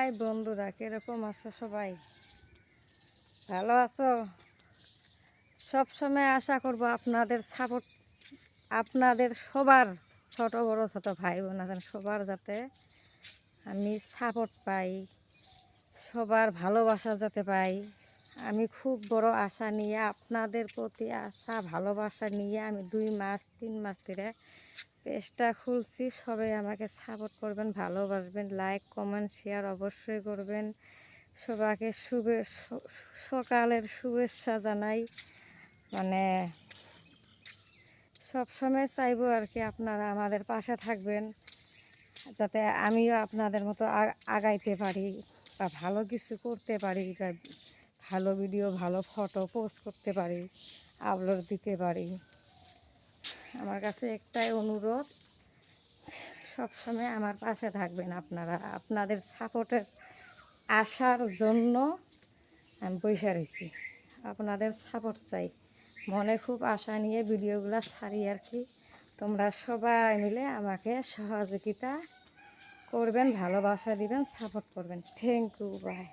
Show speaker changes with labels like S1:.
S1: High বন্ধুরা, কিরকম আছো সবাই? ভালো আছো? সব সময় আশা করব আপনাদের সাপোর্ট, আপনাদের সবার ছোট বড় ছোট ভাই বোন আছেন সবার যাতে আমি সাপোর্ট পাই, সবার ভালোবাসা যাতে পাই। আমি খুব বড় আশা নিয়ে আপনাদের প্রতি আশা ভালোবাসা নিয়ে আমি 2 মাস 3 মাস ধরে পেজটা খুলছি। সবাই আমাকে সাপোর্ট করবেন, ভালোবাসবেন, লাইক কমেন্ট শেয়ার অবশ্যই করবেন। সবাইকে সকালের শুভেচ্ছা জানাই। মানে সব সময় চাইবো আর কি আপনারা আমাদের পাশে থাকবেন, যাতে আমিও আপনাদের মতো আগাইতে পারি বা ভালো কিছু করতে পারি, বা ভালো ভিডিও ভালো ফটো পোস্ট করতে পারি, আপলোড দিতে পারি। আমার কাছে একটাই অনুরোধ, সব সময় আমার পাশে থাকবেন আপনারা। আপনাদের সাপোর্টের আসার জন্য আমি বসে রয়েছি, আপনাদের সাপোর্ট চাই। মনে খুব আশা নিয়ে ভিডিওগুলো ছাড়ি আর কি। তোমরা সবাই মিলে আমাকে সহযোগিতা করবেন, ভালোবাসা দিবেন, সাপোর্ট করবেন। Thank you, by.